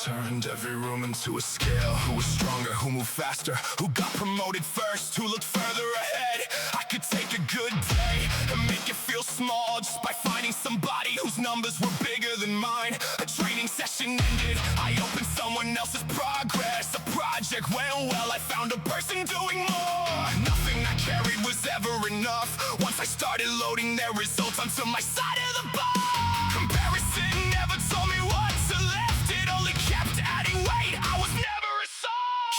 Turned every room into a scale. Who was stronger, who moved faster, who got promoted first, who looked further ahead. I could take a good day and make it feel small just by finding somebody whose numbers were bigger than mine. A training session ended, I opened someone else's progress. A project went well, I found a person doing more. Nothing I carried was ever enough once I started loading their results onto my side of the bar. Comparison never told me what to lift, it only kept adding weight. I was never a song.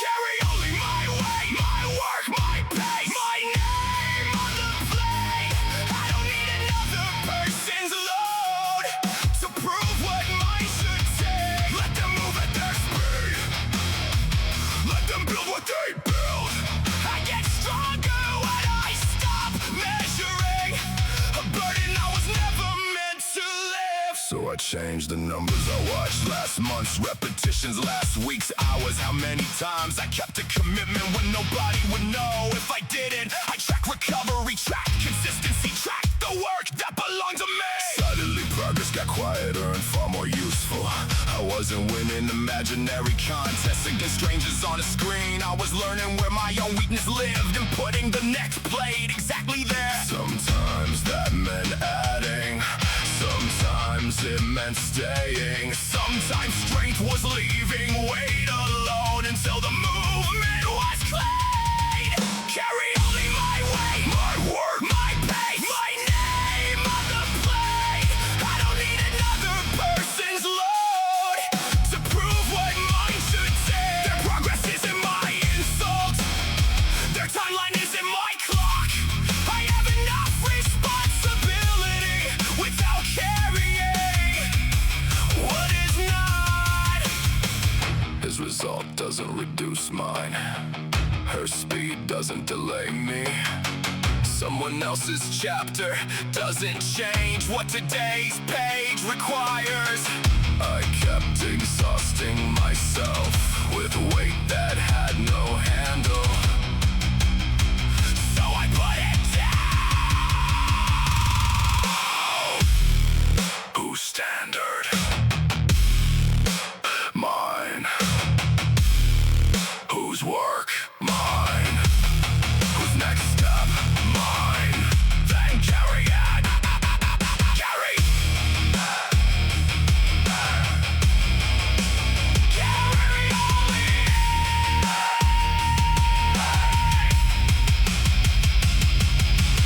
Carry only my weight, my work, my pace, my name on the plate. I don't need another person's load to prove what mine should take. Let them move at their speed, let them build what they build. I get stronger when I stop measuring a burden I was never meant to lift. So I changed the numbers I watched, last month's repetitions, last week's hours. How many times I kept a commitment when nobody would know if I didn't. I track recovery, track consistency, track the work that belonged to me. Suddenly progress got quieter and far more useful. I wasn't winning imaginary contests against strangers on a screen. I was learning where my own weakness lived and putting the next plate exactly there. Sometimes that meant adding, sometimes it meant staying. Sometimes strength was leaving weight alone until the movement was clean. Carry only my weight, my work, my pace, my name on the plate. I don't need another person's load to prove what mine should take. Their progress isn't my insult, their timeline isn't my clock. I have enough responsibility without carrying what is not. His result doesn't reduce mine, her speed doesn't delay me. Someone else's chapter doesn't change what today's page requires. I kept exhausting myself with weight that had no handle, so I put it down. Whose standard? Mine. Whose work? Mine. Whose next step? Mine. Then carry it. Carry. Carry only.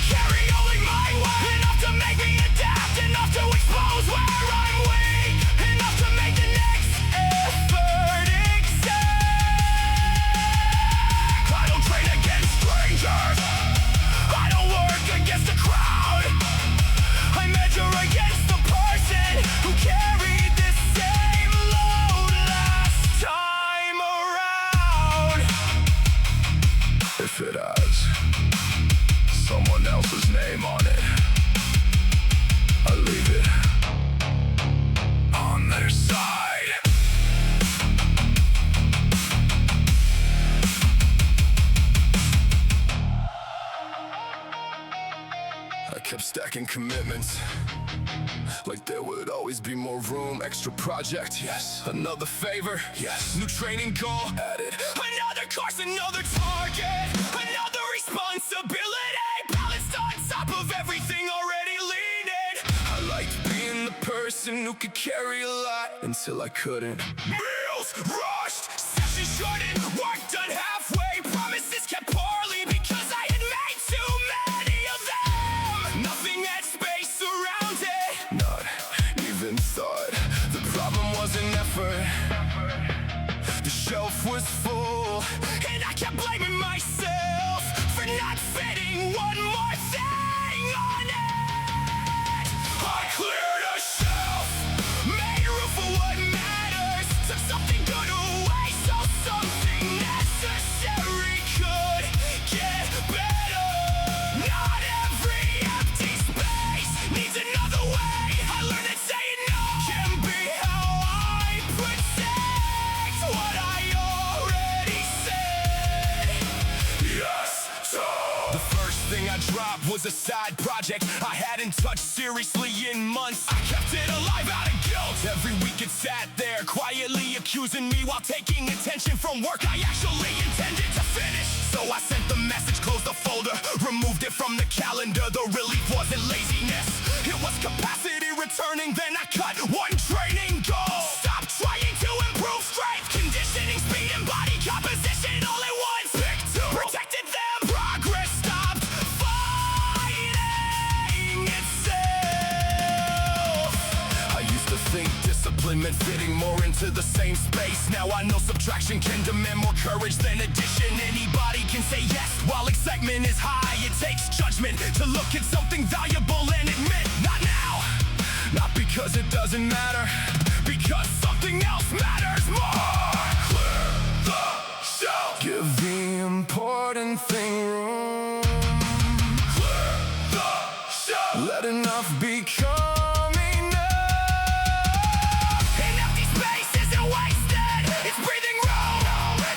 Carry only my weight. Enough to make me adapt, enough to expose where I'm weak, enough to make the next effort exact. I don't train against strangers, I don't work against the crowd. I measure against the person who carried the same load last time around. If it has someone else's name on it, I leave it on their side. I kept stacking commitments, like there would always be more room. Extra project, yes. Another favor, yes. New training goal, added. Another course, another target, another responsibility, balanced on top of everything already leaning. I liked being the person who could carry a lot until I couldn't. Meals rushed, sessions shortened, work done halfway. Promises kept poorly because I had made too many of them. Nothing had space around it, not even thought. The problem wasn't effort, the shelf was full, and I kept blaming myself for not fitting one more thing on it. I cleared a shelf, made room for what matters, took something good away so something necessary could get better. Not every empty space needs another way. I learned that saying no can be how I protect what I already said yes to. The first thing I I dropped was a side project I hadn't touched seriously in months. I kept it alive out of guilt. Every week it sat there quietly accusing me while taking attention from work I actually intended to finish. So I sent the message, closed the folder, removed it from the calendar. The relief wasn't laziness, it was capacity returning. Then I cut one training goal. Stop trying to improve strength, conditioning, speed, and body composition all at once. Pick two, protected them. Progress stopped fighting itself. I used to think discipline meant fitting more into the same space. Now I know subtraction can demand more courage than addition. Anybody can say yes while excitement is high. It takes judgment to look at something valuable and admit, not now. Not because it doesn't matter, because something else matters more. Clear the shelf. Give the important thing room. Clear the shelf. Let enough become enough. An empty space isn't wasted. It's breathing room.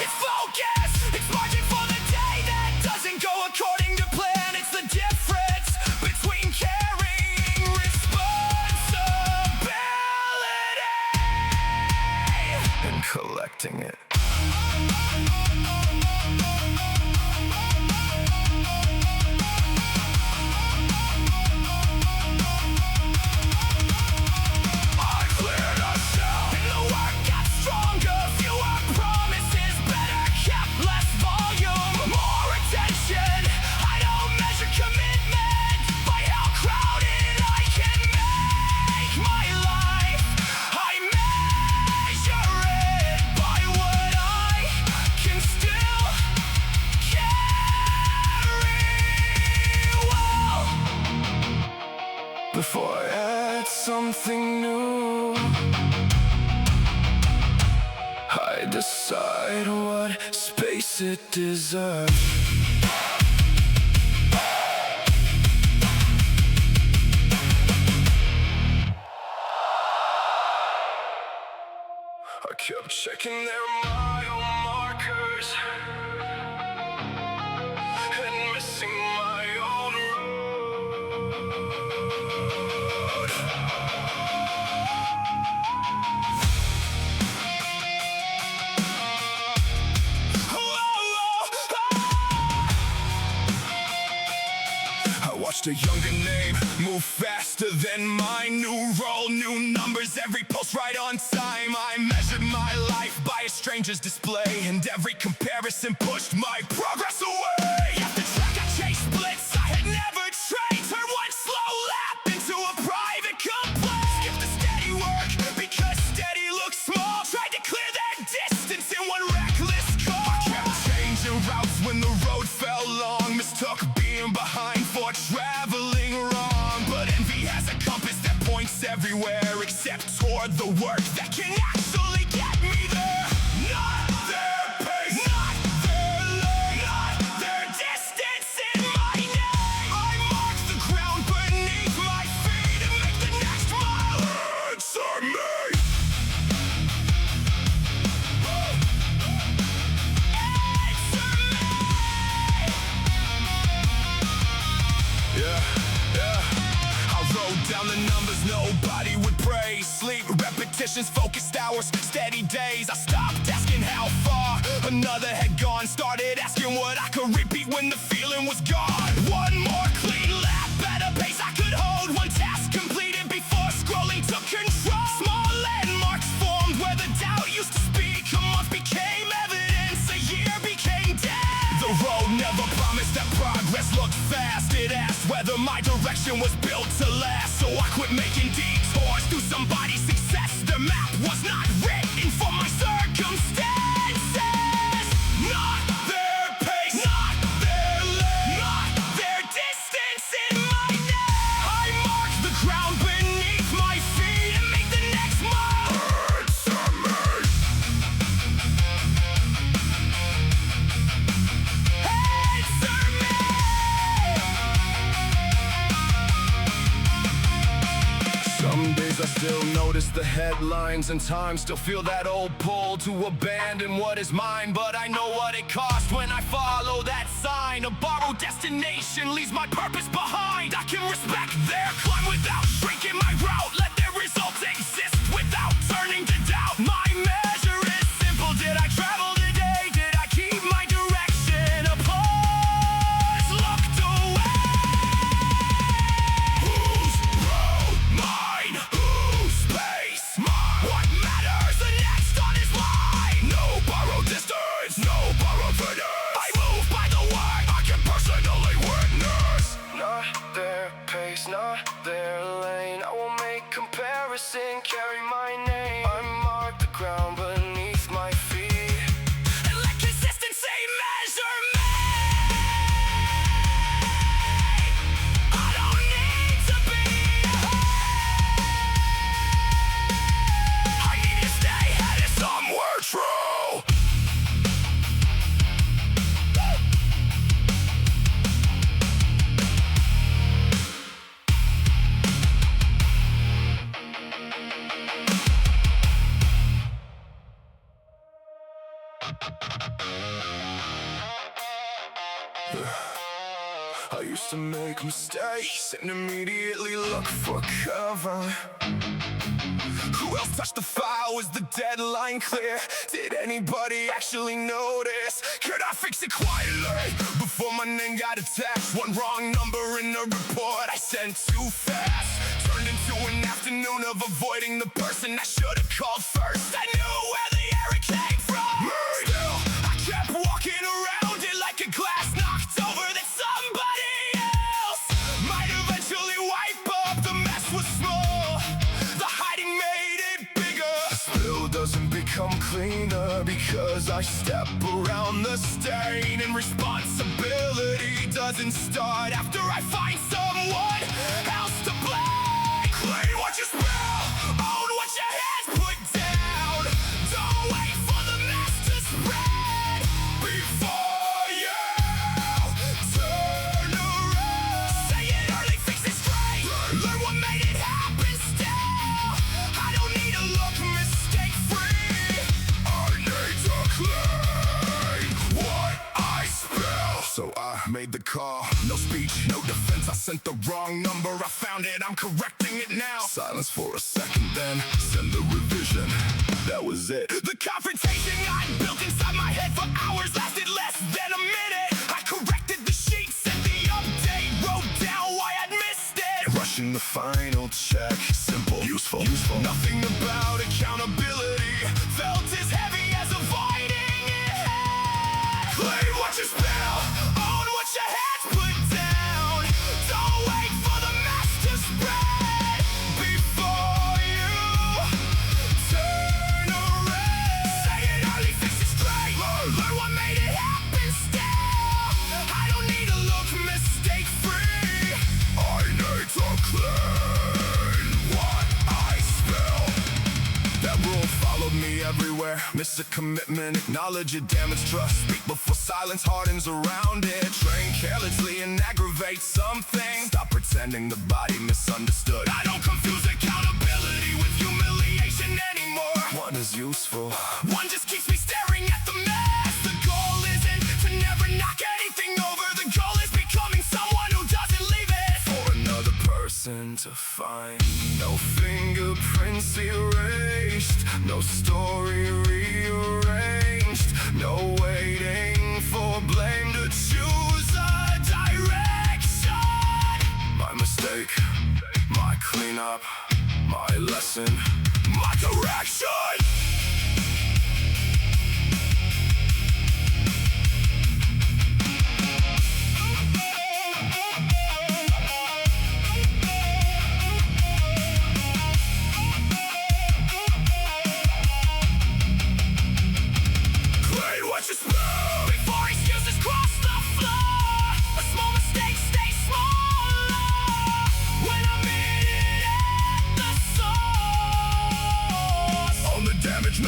It's focus. It's margin for the day that doesn't go according to plan. It's the difference between carrying responsibility and collecting it. Before I add something new, I decide what space it deserves. I kept checking their mile markers and missing my own road. I watched a younger name move faster than mine. New role, new numbers, every post right on time. I measured my life by a stranger's display, and every comparison pushed my progress away. After track I chased splits I had never trained. Turned one slow lap into a private complaint. Skipped the steady work because steady looked small. Tried to clear that distance in one reckless call. I kept changing routes when the road felt long. Mistook being behind for traveling wrong. But envy has a compass that points everywhere except toward the work that can actually get me there. Not their pace, not their lane, not their distance in my name. I mark the ground beneath my feet and make the next mile. Answer me. Answer me. Yeah. I wrote down the numbers nobody would praise. Sleep, repetitions, focused hours, steady days. I stopped asking how far another had gone. Started asking what I could repeat when the feeling was gone. One more clean lap at a pace I could hold. One task completed before scrolling took control. Small landmarks formed where the doubt used to speak. A month became evidence, a year became dead. The road never promised that progress looked fast. It asked whether my direction was built to last. So I quit making detours through somebody's success. The map was not written for my circumstances. Not their pace, not their lane, not their distance in my name. I mark the ground beneath my feet and make the next mile. Answer me. Answer me. Some days I Still notice the headlines and time, still feel that old pull to abandon what is mine. But I know what it costs when I follow that sign. A borrowed destination leaves my purpose behind. I can respect their climb without shrinking my route. Let their results exist without turning to doubt. My measure is simple. Did I travel today? Did I keep my direction? Applause looked away. Whose road? Mine. Whose space? Mine. What matters? The next on his line. No borrowed distance. No borrowed finish. I move by the way I can personally witness. Not their pace, not their lane. I will make comparison, carry my name. I mark the ground beneath my feet And let consistency measure me. I don't need to be I need to stay headed somewhere true. I used to make mistakes and immediately look for cover. Who else touched the file? Was the deadline clear? Did anybody actually notice? Could I fix it quietly before my name got attached? One wrong number in the report I sent too fast. Turned into an afternoon of avoiding the person I should have called first. I knew where the error came from. Still, I kept walking around it like a glass knocked over that somebody else might eventually wipe up. The mess was small, the hiding made it bigger. The spill doesn't become cleaner because I step around the stain. And responsibility doesn't start after I find someone else to blame. Clean what you spill, own what your hands put down. Don't wait for the mess to spread before you turn around. Say it early, fix it straight. Learn what made it happen still. I don't need to look mistake free. I need to clean what I spill. So I made the call, no speech, no defense. I sent the wrong number, I found it, I'm correcting it now. Silence for a second, then send the revision. That was it. The confrontation I built inside my head for hours lasted less than a minute. I corrected the sheet, sent the update, wrote down why I'd missed it. Rushing the final check, simple, useful. Nothing about accountability felt as heavy as avoiding it. Clean what you spill, own what your hands put down. Don't wait for the mess to spread before you turn around. Say it early, fix it straight. Learn what made it happen still. I don't need to look mistake free. I need to clean what I spill. That rule followed me everywhere. Miss a commitment, acknowledge it, damage trust. Speak before silence hardens around it. Train carelessly and aggravate something. Stop pretending the body misunderstood. I don't confuse accountability with humiliation anymore. One is useful. One just keeps me staring at the mess. The goal isn't to never knock anything over. The goal is becoming someone who doesn't leave it For another person to find. No fingerprints erased, no story rearranged, no waiting for blame to choose a direction. My mistake, my cleanup, my lesson, my direction. Before excuses cross the floor, a small mistake stays smaller when I'm in it at the source. on the damage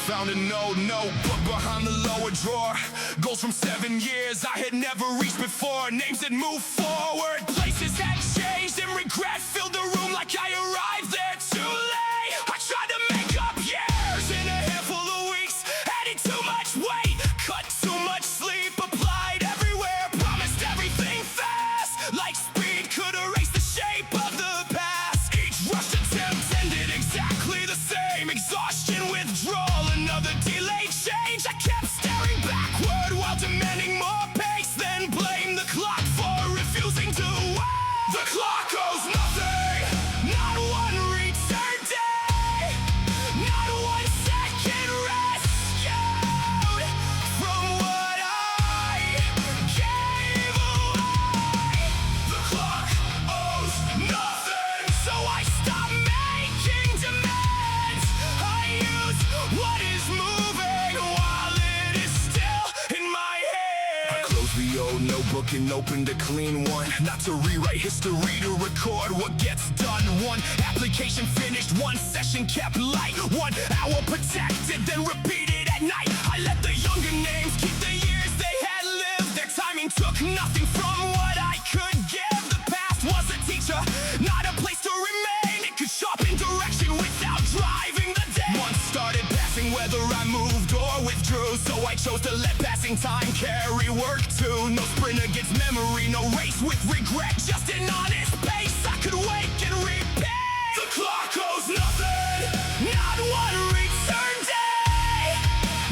Found an old notebook behind the lower drawer. Goals from 7 years I had never reached before. Names had moved forward, places had changed, and regret filled the room like I arrived there too late. I tried to make up years in a handful of weeks, added too much weight, cut too much sleep, applied everywhere, promised everything fast, like speed could erase the shape of the past. Each rushed attempt ended exactly the same. Exhaustion, withdrawal, another delayed change. I kept staring backward while demanding more pace, then blamed the clock for refusing to wait. The clock owes nothing, not one return day, not one second rescued from what I gave away. The clock owes nothing, so I stopped making demands. I use what is moving while it is still in my hand. I closed the old notebook and opened a clean one, not to rewrite history, to record what gets done. One application finished, one session kept light, 1 hour protected, then repeated at night. I let the younger names keep the years they had lived. Their timing took nothing from what I could give. The past was a teacher, not a place to remain. It could sharpen direction without driving the day. Months started passing whether I moved or withdrew, so I chose to let passing time carry work too. No sprint against memory, no race with regret, just an honest pace I could wake and repeat. The clock owes nothing, not one return day,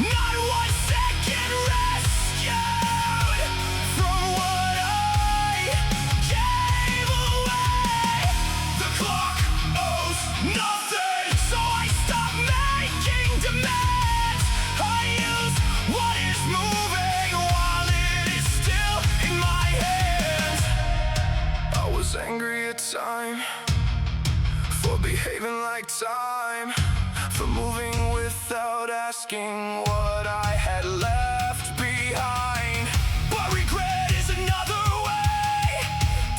not one second rescued from what I gave away. The clock owes nothing, so I stopped making demands. I use what is moving while it is still in my hands. I was angry at time, for behaving like time, for moving without asking what I had left behind. But regret is another way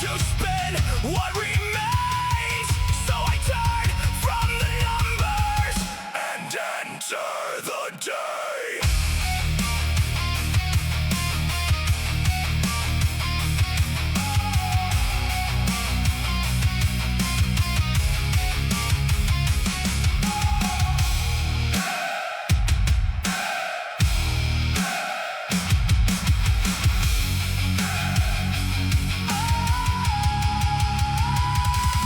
to spend what remains, so I turn from the numbers and enter the day.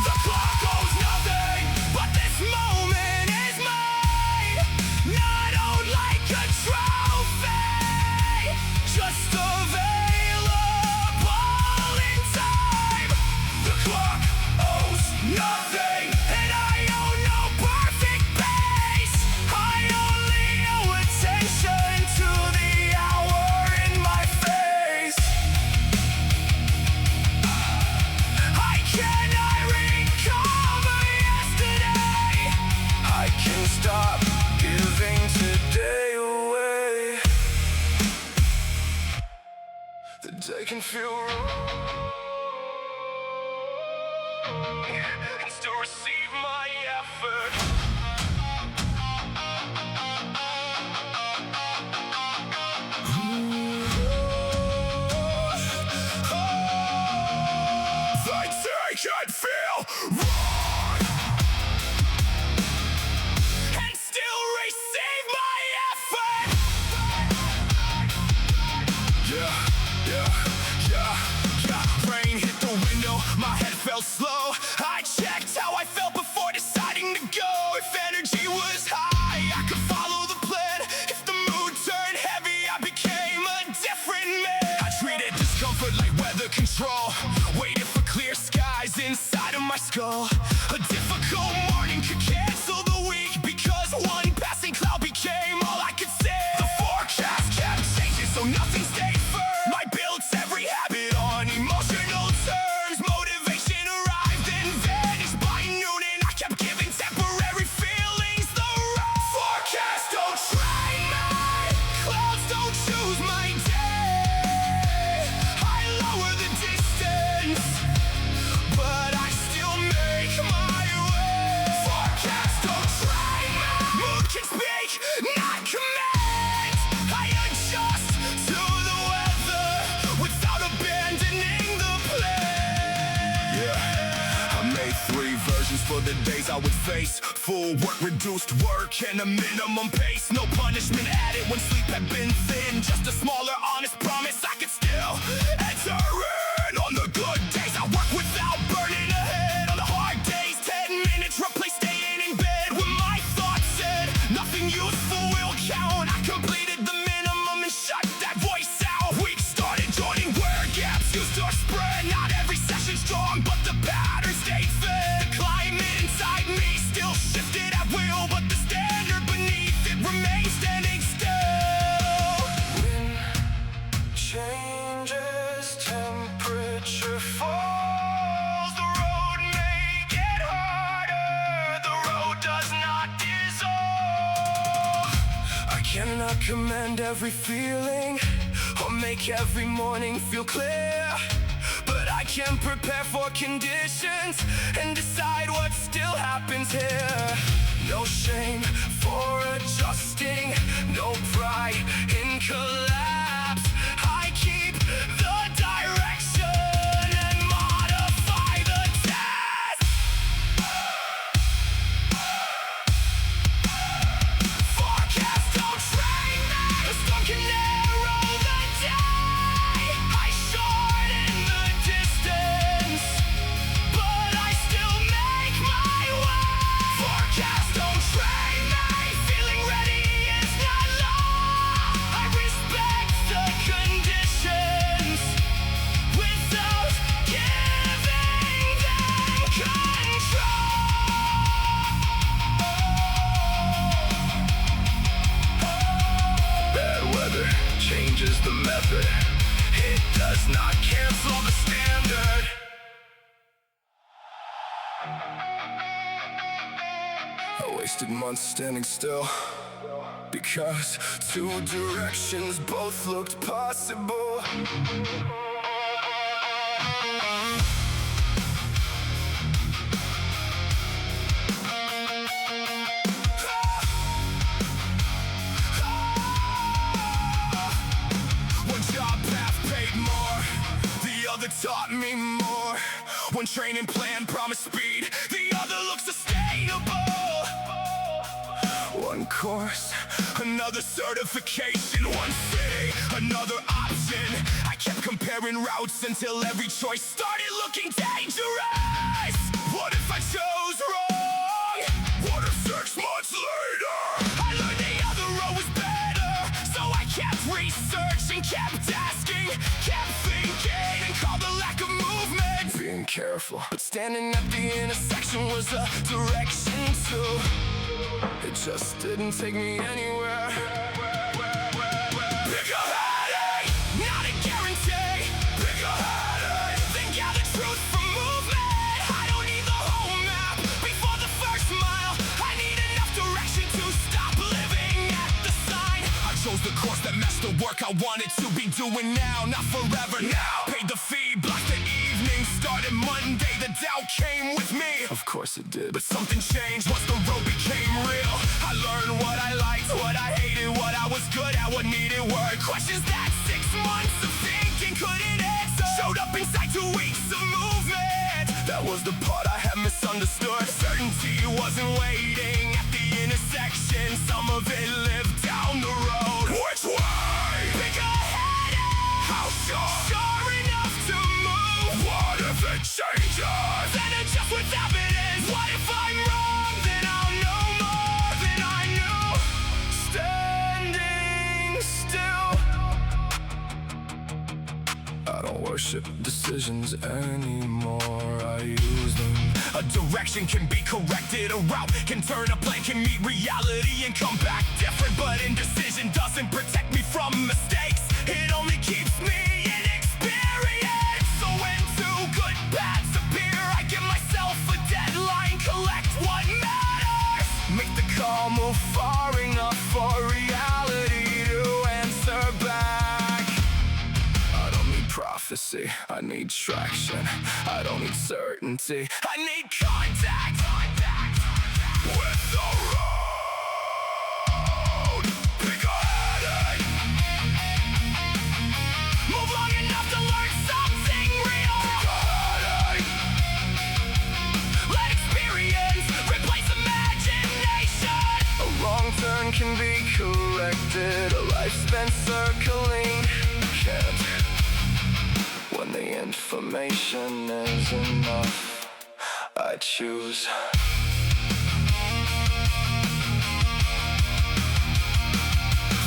The clock owes nothing, but this moment is mine, not owned like a trophy, just available in time. The clock owes nothing, and I owe no perfect pace. I only owe attention to the hour in my face. I cannot recover yesterday. I can stop giving today away. The day can feel wrong and still receive my effort. The day can feel wrong and still receive my effort. Yeah. Rain hit the window, my head felt slow. I checked how I felt before deciding to go. If energy was high, I could follow the plan. If the mood turned heavy, I became a different man. I treated discomfort like weather control, waited for clear skies inside of my skull. A difficult morning could cancel the week, because one passing cloud became all I could see. The forecast kept changing, so nothing stayed firm. I built every habit on emotional terms. Motivation arrived and vanished by noon, and I kept giving temporary feelings the run. Forecast don't train me, clouds don't choose my day. I lower the distance, but I still make my the days I would face full work, reduced work, and a minimum pace. No punishment added when sleep had been thin. Just a smaller, honest promise I could still enter in. On the good days I work without burning a head. On the hard days, 10 minutes replace staying in bed. When my thoughts said nothing useful will count, I completed the minimum and shut that voice out. Weeks started joining where gaps used to spread. Not every session strong, but the pattern stayed fed. The climate inside me still shifted at will, but the standard beneath it remains standing still. Wind changes, temperature falls. The road may get harder, the road does not dissolve. I cannot command every feeling or make every morning feel clear, but I can prepare for conditions and decide what still happens here. No shame for adjusting, no pride in collapse. I keep the direction and modify the task. Forecast don't train me. The storm can narrow the day. I shorten the distance, but I still make my way. Forecast don't train me. Feeling ready is not law. I respect the conditions without giving them control. Bad weather changes the method. It does not cancel the standard. I wasted months standing still because two directions both looked possible. One job path paid more, the other taught me more. One training plan promised speed, the other looks sustainable. One course, another certification. One city, another option. I kept comparing routes until every choice started looking dangerous. What if I chose wrong? What if 6 months later I learned the other road was better? So I kept researching, kept asking, kept thinking, and called the lack of movement Being careful, but standing at the intersection was a direction too. It just didn't take me anywhere. Pick a headache, not a guarantee. Pick a headache, then gather truth from movement. I don't need the whole map before the first mile. I need enough direction to stop living at the sign. I chose the course that matched the work I wanted to be doing now, not forever now. Paid the fee, blocked the evening, started Monday. The doubt came with me, Of course it did. but something changed once the road became real. I learned what I liked, what I hated, what I was good at, what needed work. Questions that 6 months of thinking couldn't answer showed up inside 2 weeks of movement. That was the part I had misunderstood. Certainty wasn't waiting at the intersection. Some of it lived down the road. Which way? Pick a headache. How sure? Sure enough to move. What if it changes? Then adjust with evidence. What if I'm wrong? Then I'll know more than I knew. Standing still. I don't worship decisions anymore. I use them. A direction can be corrected, a route can turn, a plan can meet reality and come back different. But indecision doesn't protect me from mistakes, it only keeps me inexperienced. So when two good paths appear, I give myself a deadline, collect what matters. Make the call move far enough for reality to answer back. I don't need prophecy, I need traction. I don't need certainty, I need contact with the road. Pick a headache. Move long enough to learn something real. Pick a headache. Let experience can be corrected. A life spent circling can't. When the information is enough, I choose.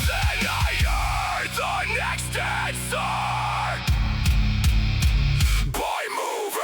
Then I heard the next answer by moving.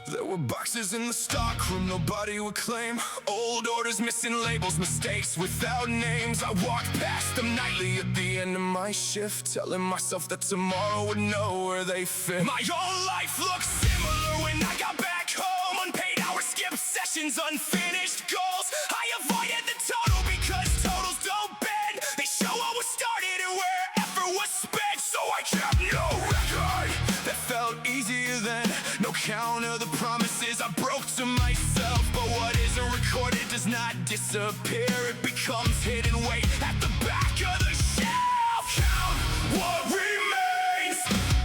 There were boxes in the stockroom nobody would claim. Old orders missing labels, mistakes without names. I walked past them nightly at the end of my shift, telling myself that tomorrow would know where they fit. My own life looked similar when I got back home. Unpaid hours, skipped sessions, unfinished goals. I avoided the total because totals don't bend. They show what was started and where effort was spent. So I kept no record that felt easier than no count of the promises I broke to myself. But what isn't recorded does not disappear. It becomes hidden weight at the back of the shelf. Count what remains.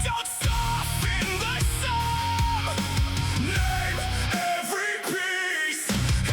Don't soften the sum. Name every piece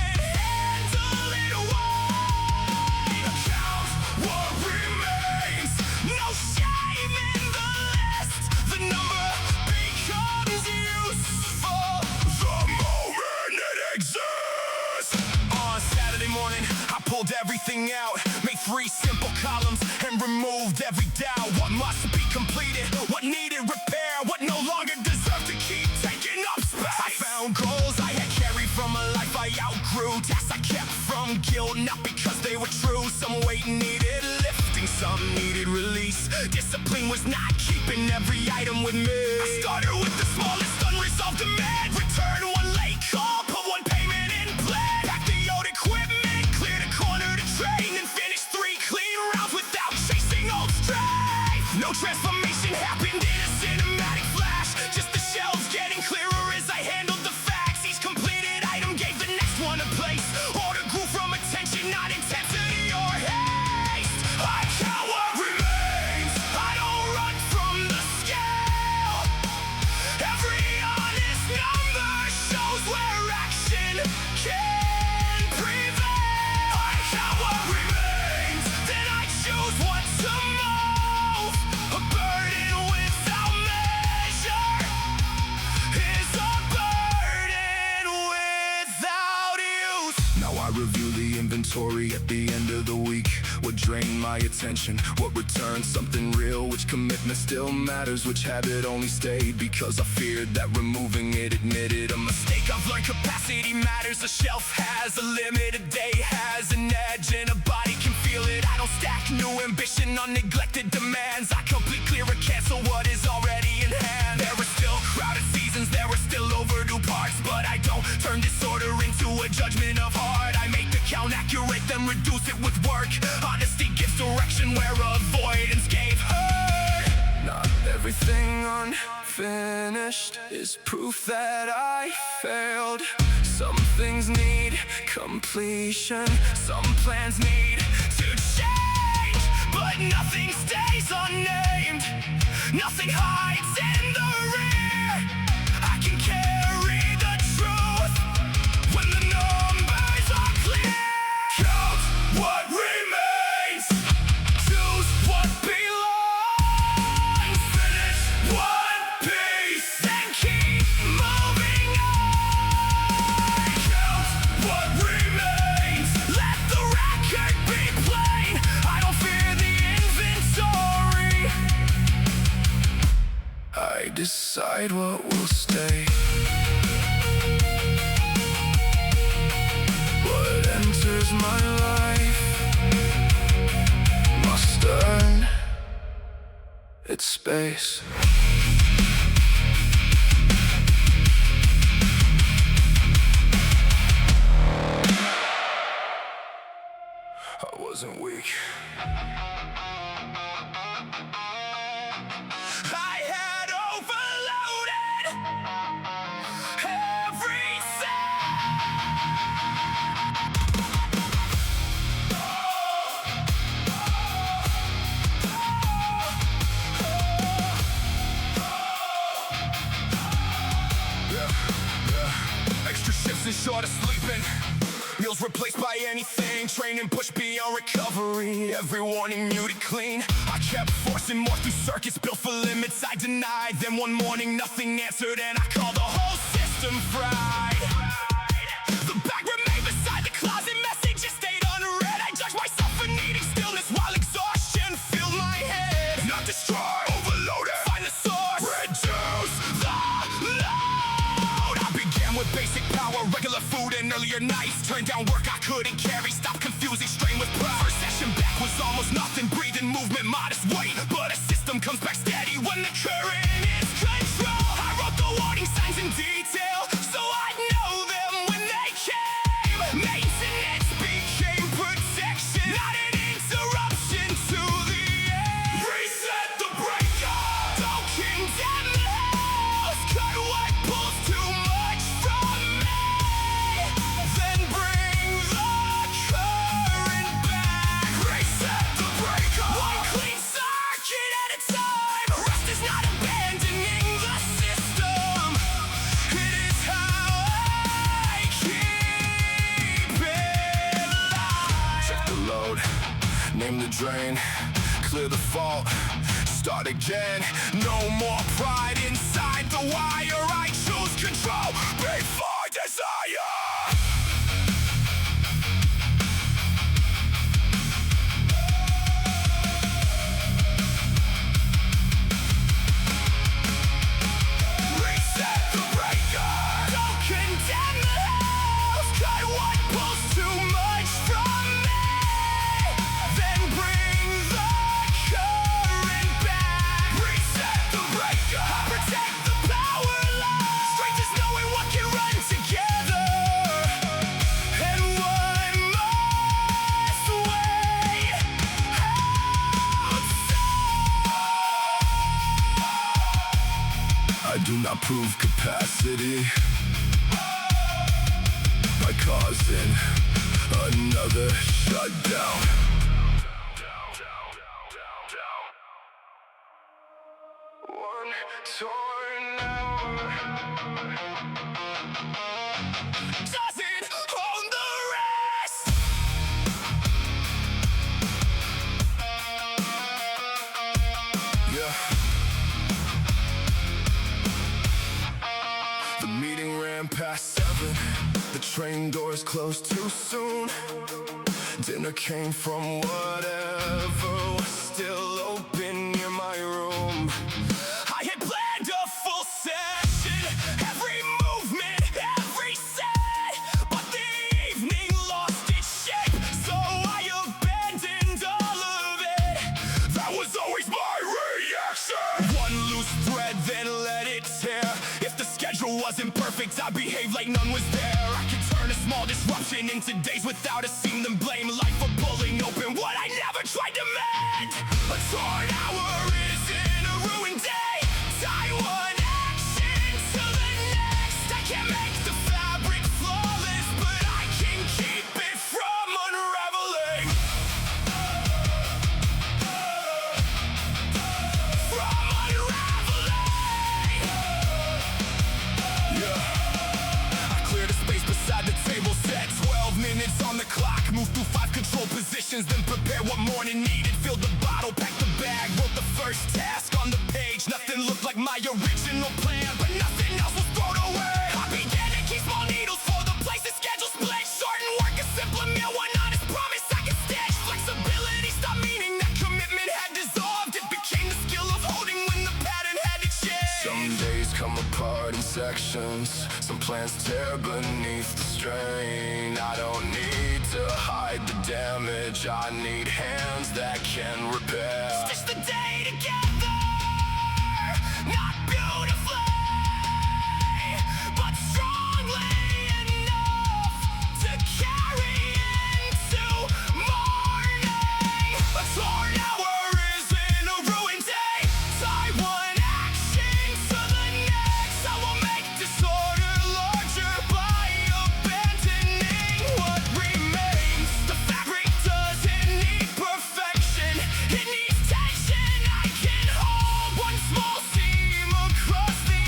and handle it wide. Count what remains. No shame in the list. The number becomes useful the moment it exists. On Saturday morning, I pulled everything out, made 3 simple columns and removed every doubt. What must be completed, what needed repair, what no longer deserved to keep taking up space. I found goals I had carried from a life I outgrew, tasks I kept from guilt, not because they were true. Some weight needed lifting, some needed release. Discipline was not keeping every item with me. I started with the smallest unresolved demand. Return one late call, put one payment in plan. Pack the old equipment, clear the corner to train, and finish 3 clean rounds without chasing old strife. No transformation happened in a cinematic flash, just the shelves getting clearer as I handled the facts. Each completed item gave the next one a place. Order grew from attention, not intensity or haste. I count what remains. I don't run from the scale. Every honest number shows where action can prevail. I count what remains, then I choose what to move. A burden without measure is a burden without use. Now I review the inventory at the end of the week. What drained my attention, what returned something real, which commitment still matters, which habit only stayed because I feared that removing it admitted a mistake. I've learned capacity matters. A shelf has a limit, a day has an edge, and a body can feel it. I don't stack new ambition on neglected demands. I complete, clear, or cancel what is already in hand. There are still crowded seasons, there are still overdue parts, but I don't turn disorder into a judgment of heart. I make the count accurate, then reduce it with work. Honesty gives direction where avoidance gave hurt. Not everything unfinished is proof that I failed. Some things need completion, some plans need to change, but nothing stays unnamed. Nothing hides in the rear. I can carry the truth when the numbers are clear. Count what remains. Choose what belongs. Finish one piece, then keep moving on. Count what remains. Let the record be plain. I don't fear the inventory. I decide what will stay. What enters my life must earn its space. I wasn't weak. I had overloaded every cell. sort of sleeping. Meals replaced by anything. Training pushed beyond recovery. Every warning muted clean. I kept forcing more through circuits built for limits I denied. Then one morning nothing answered and I called the whole system fried. The bag remained beside the closet. Messages stayed unread. I judged myself for needing stillness while exhaustion filled my head. Not destroy, overloaded. Find the source. Reduce the load. I began with basic power, regular food and earlier nights. Turned down work I couldn't carry. Stop confusing strain with pride. First session back was almost nothing. Breathing, movement, modest weight. But a system comes back steady when the current is control. I wrote the warning signs in detail so I'd know them when they came. Maintenance became protection, not an interruption to the end. Reset the breaker. Don't condemn the house. Cut what pulls too much from me. Then bring the current back. Reset the breaker. One clean circuit at a time. Rest is not abandoning the system. It is how I keep it alive. Check the load, name the drain, clear the fault, start again. No more pride inside the wire. I choose control before desire. Reset the breaker. Don't condemn the house. Cut what pulls too much from me. Then bring the current back. Reset the breaker. I protect the power line. Strength is knowing what can run together. And one must wait outside. I do not prove capacity by causing another shutdown. One torn hour doesn't own the rest. Yeah. The meeting ran past 7. The train doors closed too soon. Dinner came from whatever was still open near my room. I had planned a full session, every movement, every set, but the evening lost its shape, so I abandoned all of it. That was always my reaction. One loose thread, then let it tear. If the schedule wasn't perfect, I behaved like none was there. I could turn a small disruption into days without a seam, then blame life for pulling open what I never tried to mend. A torn hour isn't a ruined day. Tie one action to the next. I can't make the fabric flawless, but I can keep it from unraveling. From unraveling. Yeah. I cleared a space beside the table set. 12 minutes on the clock. Moved through 5 control positions, then prepare what morning needed. Filled the bottle, packed the bag, wrote the first task on the page. Nothing looked like my original plan, but nothing else was thrown away. I began to keep small needles for the place the schedule split. Shorten work, a simpler meal, one honest promise I could stitch. Flexibility stopped meaning that commitment had dissolved. It became the skill of holding when the pattern had to change. Some days come apart in sections. Some plans tear beneath the strain. I don't need to hide the damage. I need hands that can repair. Stitch the day together, not beautifully, but strongly enough to carry into morning. A torn hour isn't a ruined day. Tie one action to the next. I will make disorder larger by abandoning what remains. The fabric doesn't need perfection. It needs tension. I can hold one small seam across the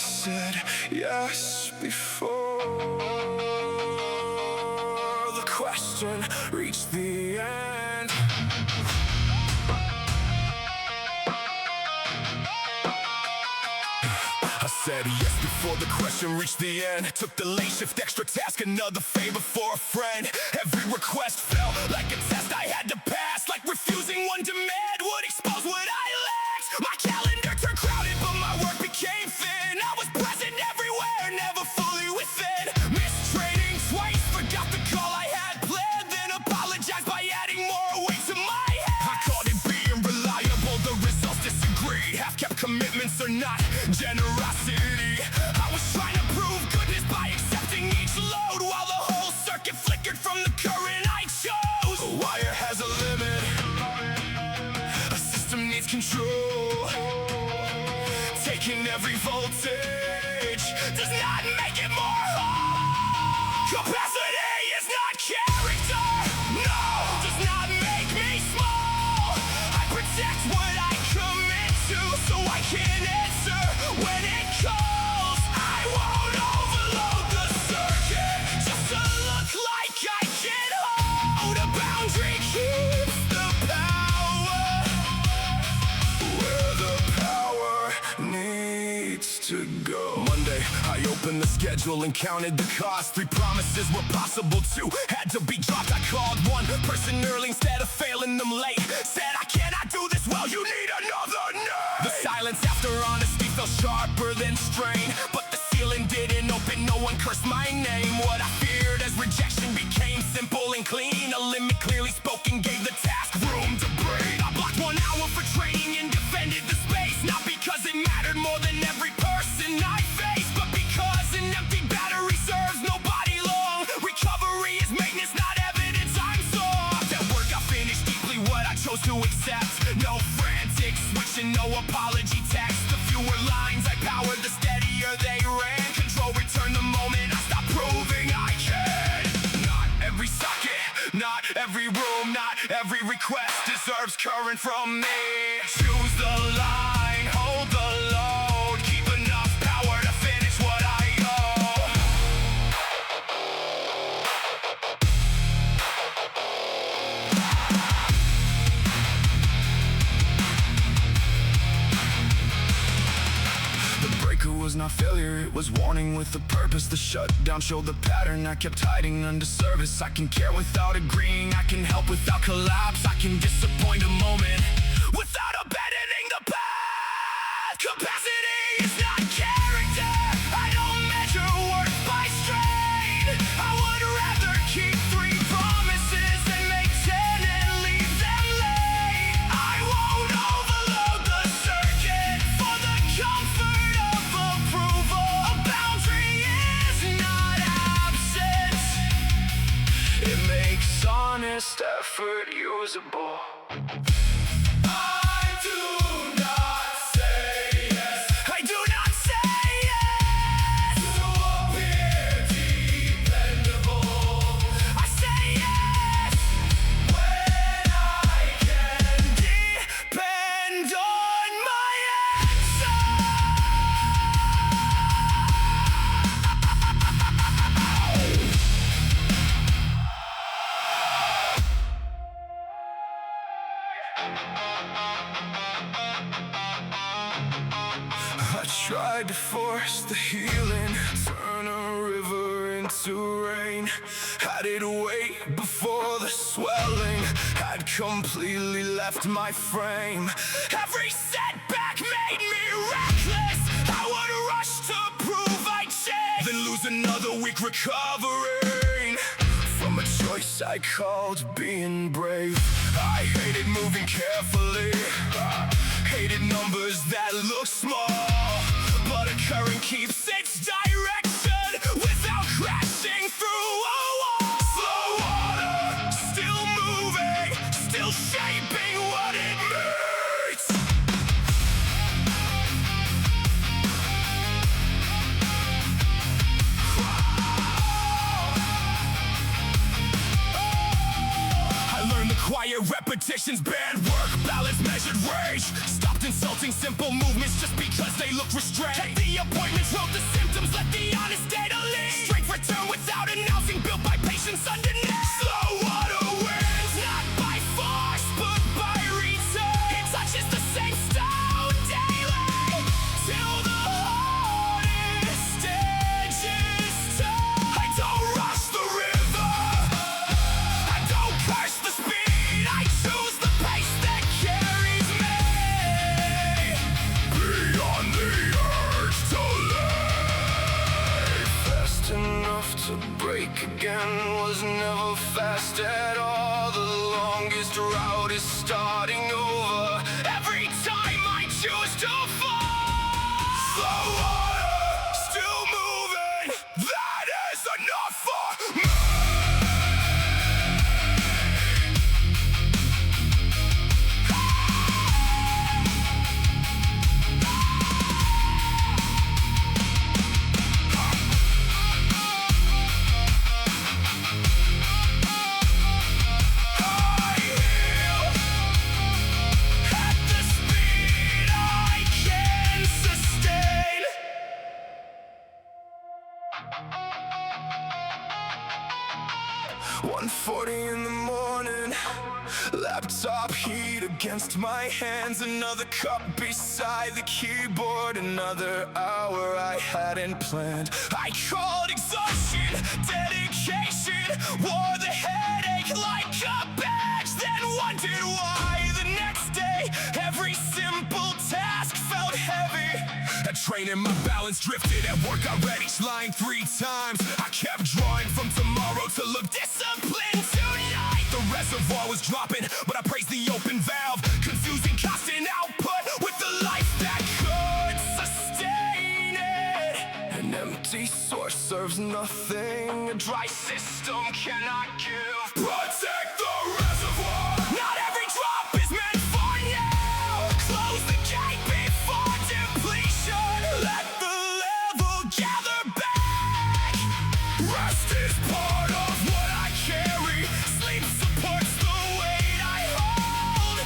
said yes before the question reached the end. I said yes before the question reached the end. Took the late shift, extra task, another favor for a friend. Every request felt like a test I had to pass. Like refusing one demand would expose what I lacked. My calendar turned crowded, but my work became thin. I was present everywhere, never fully within. Missed training twice, forgot the call I had planned, then apologized by adding more weight to my head. I called it being reliable, the results disagreed. Half-kept commitments are not generosity. I was trying to prove goodness by accepting each load, while the whole circuit flickered from the current I chose. A wire has a limit, a system needs control. Taking every voltage does not make it more whole. Capacity is not character, no, does not make me small. I protect what I commit to, so I can answer when it calls. I won't overload the circuit just to look like I can hold. A boundary keeps the power where the power needs to go. Monday, I opened the schedule and counted the cost. 3 promises were possible, 2 had to be dropped. I called one person early instead of failing them late. Said I cannot do this well, you need another name. The silence after honesty felt sharper than strain, but the ceiling didn't open, no one cursed my name. What I feared as rejection became simple and clean. A limit clearly spoken gave the task room to breathe. I blocked 1 hour for training and defended the space, not because it mattered more than every person I faced, but because an empty battery serves nobody long. Recovery is maintenance, not evidence I'm soft. At work I finished deeply what I chose to accept. No frantic switching, no apology text. The fewer lines I powered, the steadier they ran. Control returned the moment I stopped proving I can. Not every socket, not every room, not every request deserves current from me. Choose the line, hold the load, keep enough power to finish what I owe. The breaker was not failure, it was warning with a purpose. The shutdown showed the pattern I kept hiding under service. I can care without agreeing, I can help without collapse. I can disappoint a moment without abandoning the path. Capacity is not character, I don't measure worth by strain. I would rather keep 3 promises than make 10 and leave them late. I won't overload the circuit for the comfort of approval. A boundary is not absent, it makes honest effort usable. I do not say yes, I do not say yes to appear dependable. I say yes when I can depend on my answer. I tried to force the healing, turn a river into rain. Had it wait before the swelling had completely left my frame. Every setback made me reckless, I would rush to prove I changed, then lose another week recovering from a choice I called being brave. I hated moving carefully, hated numbers that look small, but a current keeps its direction without crashing through a wall. Slow water, still moving, still shaping what it means. I learned the quiet repetition repetitions, bad work, balance, measured rage. Stopped insulting simple movements just because they look restrained. Kept the appointments, wrote the symptoms, let the honest data lead. Straight return without announcing, built by patience underneath. Slow water wins, not by force, but by return. It touches the same stone daily, till the hardest edges turn. I don't rush the river, I don't curse the speed, I choose the pace that carries me. Beyond the urge to live. Fast enough to break again was never fast at all. The longest route is starting over every time I choose to fall. Slow water, still moving, that is enough for me. At the speed I can sustain. 1:40 in the morning, laptop heat against my hands. Another cup beside the keyboard, another hour I hadn't planned. I called exhaustion, dedication, wore the headache like a badge, then wondered why the next day every simple task felt heavy. At training my balance drifted, at work I read each line 3 times. I kept drawing from tomorrow to look disciplined tonight. The reservoir was dropping, but I praised the open valve, confusing constant output with the life that could sustain it. An empty source serves nothing, a dry system cannot give. Protect the reservoir. Not every drop is meant for now. Close the gate before depletion. Let the level gather back. Rest is part of what I carry. Sleep supports the weight I hold.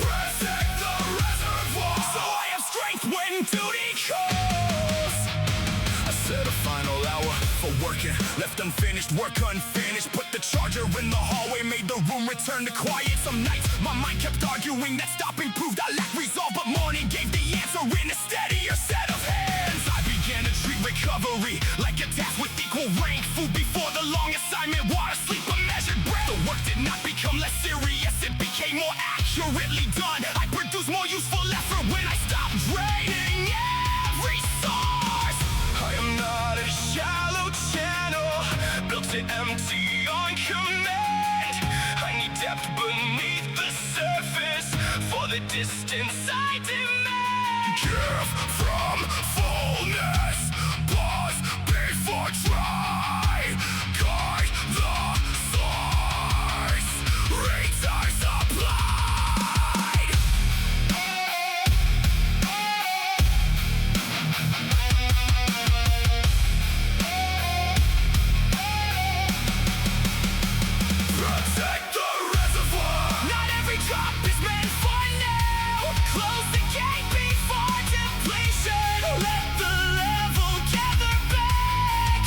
Protect the reservoir, so I have strength when duty calls. I set a final hour for working, left unfinished, work unfinished. Put the charger in the hallway, made the room return to quiet. Some nights my mind kept arguing that stopping proved I lacked resolve, but morning gave the answer in a steadier set of hands. I began to treat recovery like a task with equal rank. Food before the long assignment, water, sleep, a measured breath. The work did not become less serious, it became more accurately done. I produced more useful effort when I stopped draining every source. I am not a shallow channel, built to empty on command. I need depth beneath the surface for the distance I demand. Give from fullness, pause before try. Guide the source, retards applied. Protect the reservoir. Not every drop is meant for now. Close the gate before depletion. Let the level gather back.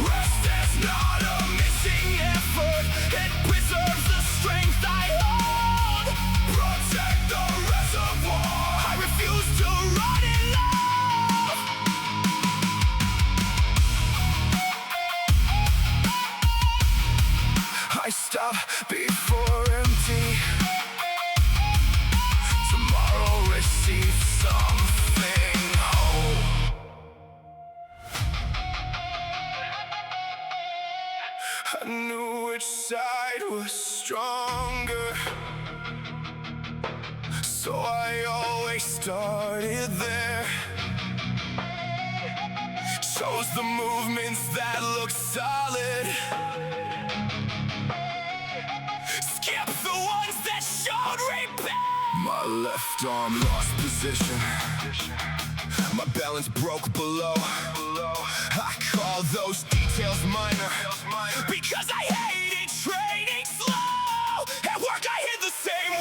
Rest is not a Missing effort, it preserves the strength I hold. protect the reservoir. I refuse to run in love. I stop before empty. Tomorrow receive something whole. I knew which side was stronger, so I always started there. Chose the movements that look solid, skip the ones that showed repair. My left arm lost position, my balance broke below. I call those details minor, Because I hated training slow. At work I hit the same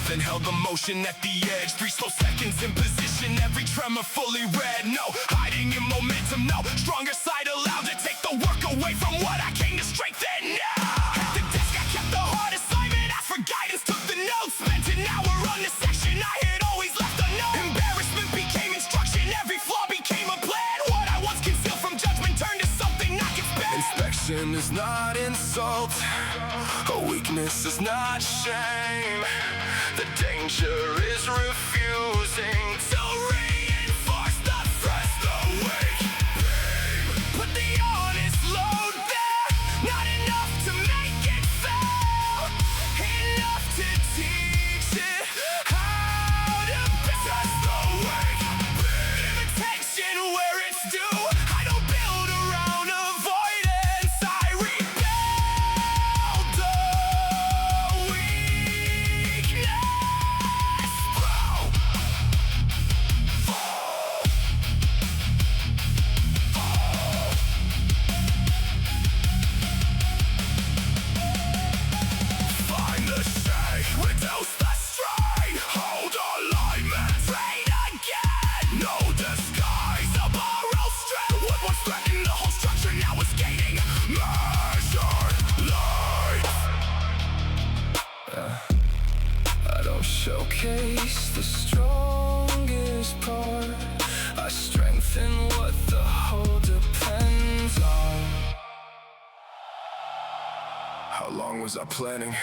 then held the motion at the edge. 3 slow seconds in position, every tremor fully read. No hiding in momentum, no stronger side allowed to take the work away from what I came to strengthen. At the desk I kept the hard assignment, asked for guidance, took the notes, spent an hour on the section I had always left unknown. Embarrassment became instruction, every flaw became a plan. What I once concealed from judgment turned to something I could spend. Inspection is not insult, a weakness is not shame. The danger is refusing to reinforce the thrust away. Put the honest load there, not enough to make it fail, enough to teach it how to test the weight. Give attention where it's due. I don't build around avoidance, I rebuild the weakness. Find the shake, reduce the strain, hold alignment, train again. No disguise, a borrowed strength. What once threatened the whole structure now is gaining measured life. I don't showcase the strongest part, I strengthen what the whole depends on. How long was I planning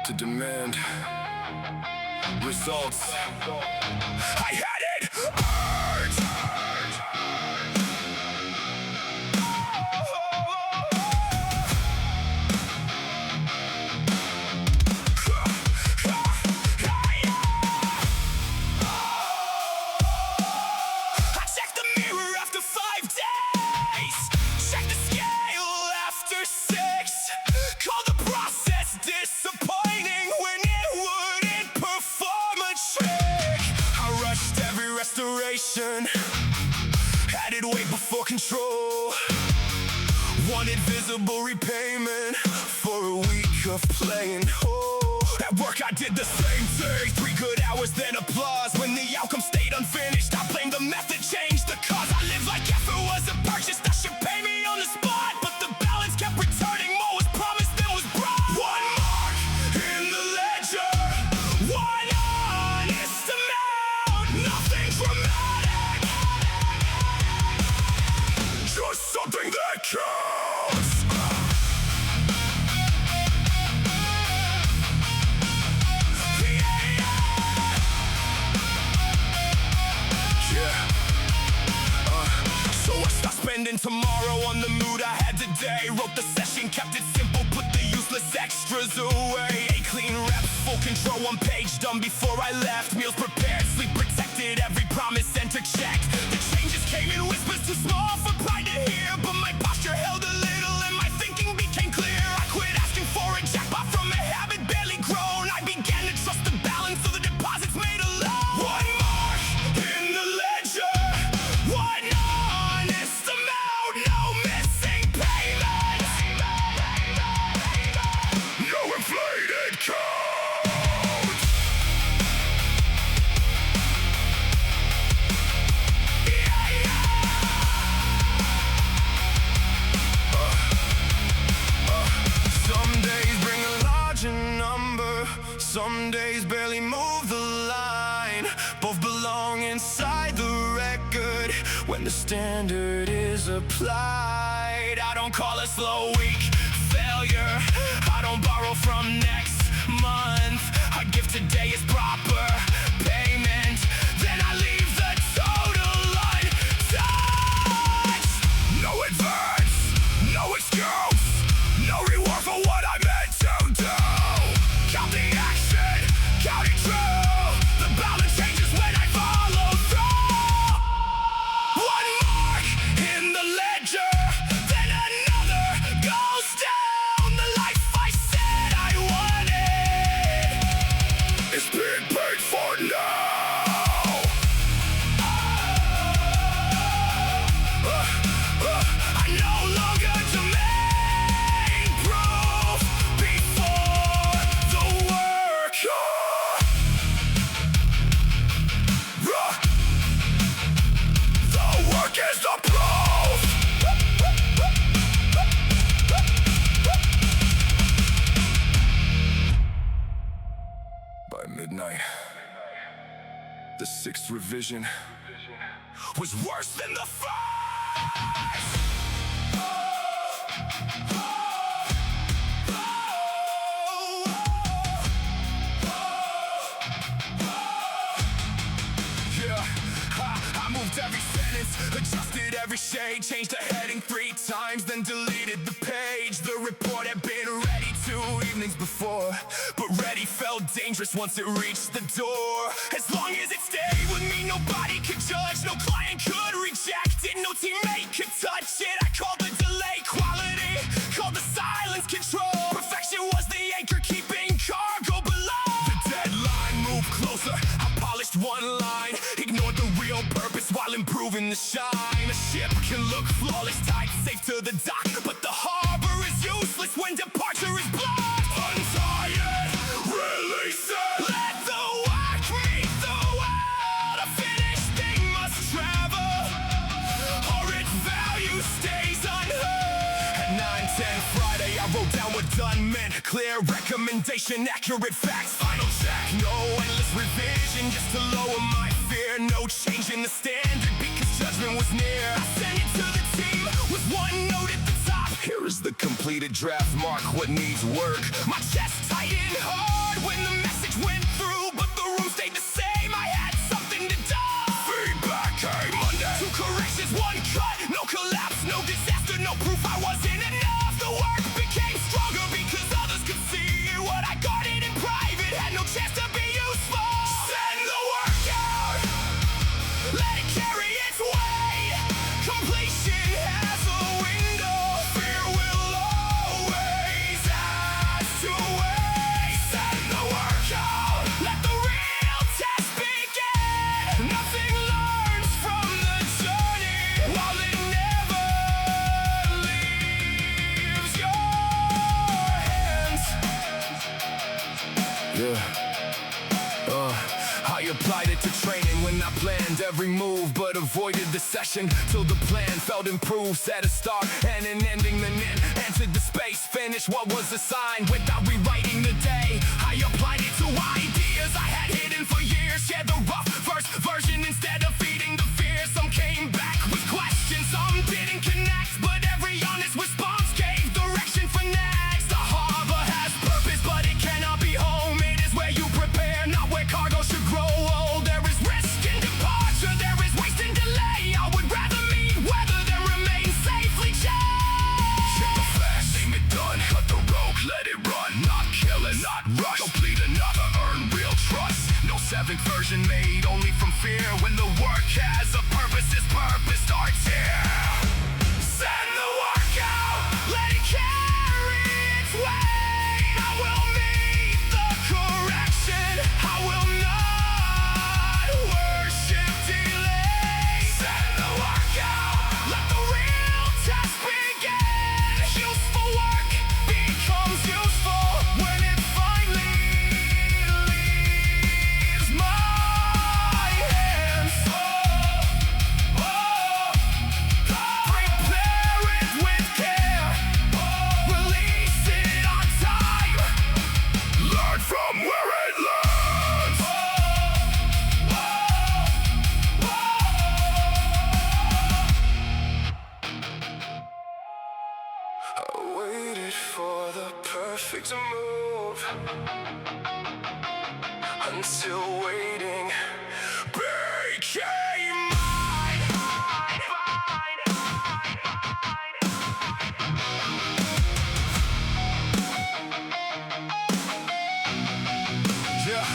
to demand results? I had it earned. I checked the mirror after 5 days, checked the scale after 6, called the process disappointing when it wouldn't perform a trick. I rushed every restoration, had it way before control, wanted visible repayment for a week of playing whole. At work I did the same thing, 3 good hours then applause. When the outcome stayed unfinished, I blamed the method, changed the cause. I lived like if it was a purchase that should pay me on the spot, but the balance kept returning, more was promised than was brought. One mark in the ledger, one honest amount, nothing dramatic, just something that counts. So I stopped spending tomorrow on the mood I had today. Wrote the session, kept it simple, put the useless extras away. 8 clean reps, full control, 1 page done before I left. Meals prepared, sleep protected, every promise enter checked. The changes came in whispers, too small for pride to hear, but my posture held a little and my thinking became clear. I quit asking for a jackpot from a habit barely grown. I began to trust the balance of the deposits made alone. One mark in the ledger, one honest amount, no missing payment, no inflated count. Some days bring a larger number, some days barely move the line. Both belong inside the record when the standard is applied. I don't call a slow week failure, I don't borrow from next month. I give today as proper payment, then I leave the total untouched. No advance, no excuse, no reward for what I meant to do. Count the action, count it true, the balance changes when I follow through. One mark in the ledger, then another goes down. The life I said I wanted, it's been paid for now. vision was worse than the first. I moved every sentence, adjusted every shade, changed the heading 3 times, then deleted the page. The report had been ready 2 evenings before, but ready felt dangerous once it reached the door. As long as it stayed with me, nobody could judge, no client could reject it, no teammate could touch it. I called the delay quality, called the silence control. Perfection was the anchor keeping cargo below. The deadline moved closer, I polished one line, ignored the real purpose while improving the shine. A ship can look flawless, tied safe to the dock, but the harbor is useless when departure is blocked. Untie it, release it, let the work meet the world. A finished thing must travel, or its value stays unheard. At 9:10 Friday, I wrote down what done meant. Clear recommendation, accurate facts, final check. No endless revision, just to lower my fear. No change in the standard because judgment was near. I sent it to the team with one note at the top. Here is the completed draft, mark what needs work. My chest tightened hard when the message went through, but the room stayed the same. I had something to do. Feedback came Monday. 2 corrections, 1 cut, no collapse, no disaster, no proof I wasn't enough. The work became stronger because others could see what I guarded in private had no chance to be useful. Send the work out, let it carry its weight. Completion has a window, fear will always ask to wait. Send the work out, let the real test begin. Nothing learns from the journey while it never leaves your hands. I applied it to training when I planned every move, but avoided the session till the plan felt improved. Set a start and an ending, then it entered the space. Finished what was assigned without rewriting the day. I applied it to ideas I had hidden for years. Shared the rough first version instead of feeding the fear. Some came back with questions, some didn't connect, but every honest response gave direction for next. The harbor has purpose, but it cannot be home. It is where you prepare, not where cargo should grow old. There is risk in departure, there is waste and delay. I would rather meet weather than remain safely chained. Hit the fast, aim it done, cut the rope, let it run. Not kill it, not rush, complete enough to earn real trust. No 7th version made only from fear. When the work has a purpose, this purpose starts here. Send the work out, let it carry its weight. I will meet the correction, I will not worship delay. Send the work out, let the real test begin. Useful work becomes useful when it finally leaves my hands. Prepare it with care, release it on time. Learn from where it learns. I waited for the perfect move until waiting became mine. Yeah.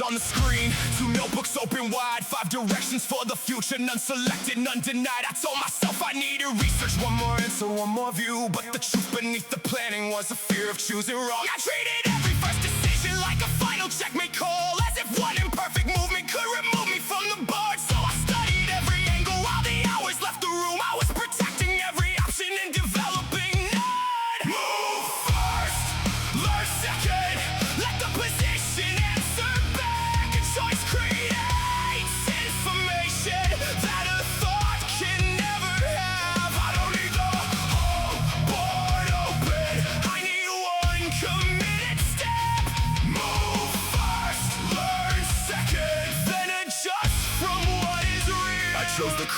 On the screen, 2 notebooks open wide, 5 directions for the future, none selected, none denied. I told myself I needed research, one more answer, one more view, but the truth beneath the planning was a fear of choosing wrong. I treated every first decision like a final checkmate call, as if one imperfect movement could remove me from the board. So I studied every angle while the hours left the room. I was protecting every option and developing none. Move first, learn second, let the position answer back. A choice creates information that a thought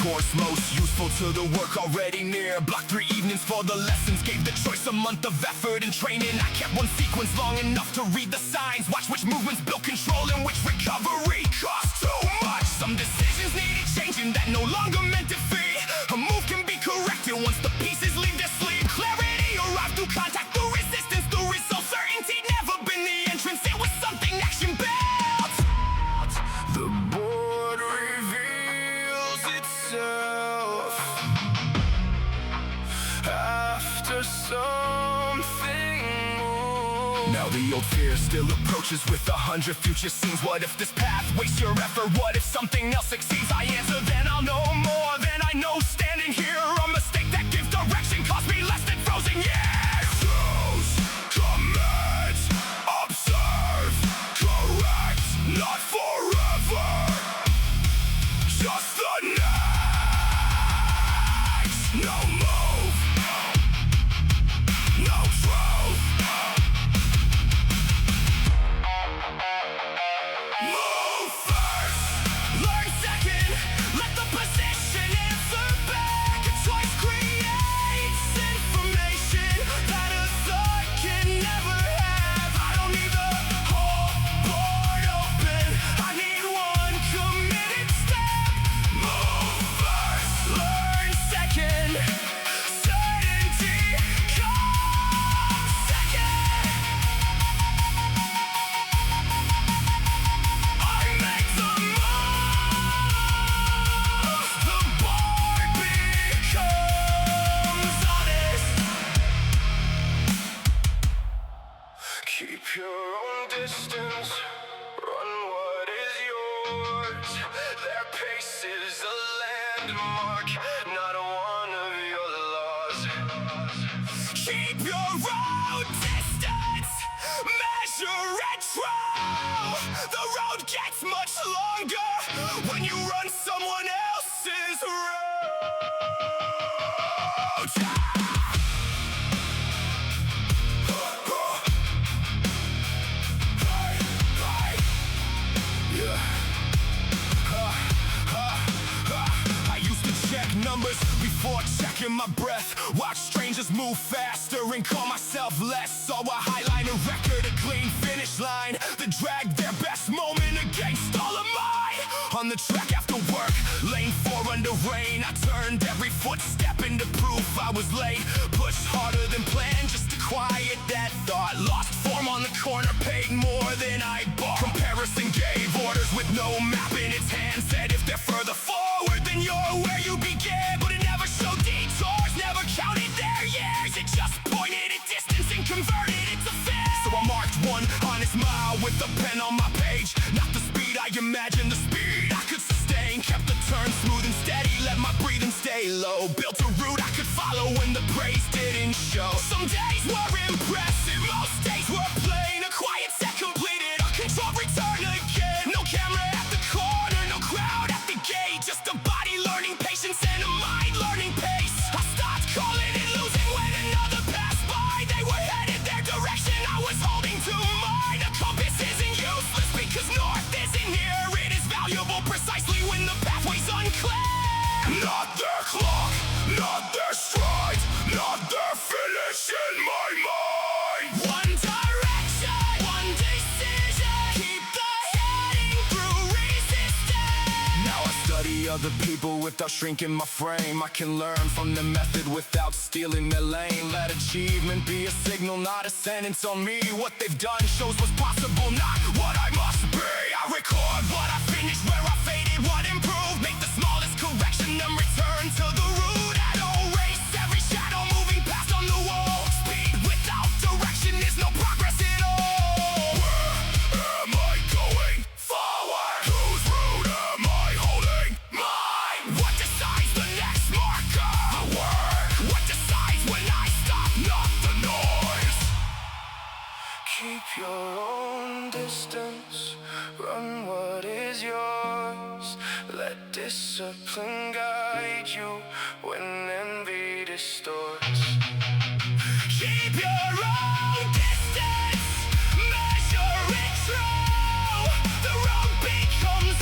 course most useful to the work already near. Blocked 3 evenings for the lessons, gave the choice a month of effort and training. I kept one sequence long enough to read the signs, watch which movements built control and which recovery cost too much. Some decisions needed changing that no longer meant defeat. A move can be corrected once the pieces leave their sleeve. Clarity arrived through contact, through resistance, through result. Certainty never been the entrance, it was something action built. The board reveals itself after something moves. Now the old fear still approaches with 100 future scenes. What if this path wastes your effort? What if something else succeeds? I answer, then I'll know more than I know standing here. A mistake that gives direction cost me less than frozen years. Choose, commit, observe, correct, not forever, just the next. No move, no truth. Move first, Learn second, let the position answer back. A choice creates information that a thought can never have. I don't need the whole board open, I need one committed step. move first. Learn second, certainty comes second. I make the move, the board becomes honest. Keep your own distance, run what is yours. Their pace is a landmark, not one of your laws. Keep your own distance, measure and true. The road gets much longer when you run someone else's road. I used to check numbers before checking my breath. Watch strangers move faster and call myself less. Saw a highline, a record, a clean finish line that dragged their best moment against all of mine. On the track after work, lane 4 under rain, I turned every footstep into proof I was late. Pushed harder than planned just to quiet that thought. Lost form on the corner, paid more than I bought. Comparison gave orders with no map in its hand. Said if they're further forward than you're where you began. But it never showed detours, never counted their years. It just pointed at distance and converted it to fear. So I marked one honest mile with a pen on my page. Not the speed I imagined, the speed I could sustain. Kept the turn smooth and steady, let my breathing stay low. Built a route I could follow when the praise didn't show. Some days were impressive, most days were plain. A quiet set completed, a controlled return again. No camera at the corner, no crowd at the gate. Just a body learning patience and a mind learning pace. I stopped calling it losing when another passed by. They were headed their direction, I was holding to mine. A compass isn't useless because north isn't here. It is valuable precisely when the pathway's unclear. Not their clock, not their strides, not their finish in my mind. One direction, one decision. Keep the heading through resistance. Now I study other people without shrinking my frame. I can learn from the method without stealing their lane. Let achievement be a signal, not a sentence on me. What they've done shows what's possible, not what I must be. I record what I finished, where I faded, what improved. Make the smallest correction and return to the root. I don't race every shadow moving past on the wall. Speed without direction is no progress at all. Where am I going? Forward. Whose route am I holding? Mine. What decides the next marker? The word. What decides when I stop? Not the noise. Keep your own distance, run what is yours. Let discipline guide you when envy distorts. Keep your own distance, measure it true. The road becomes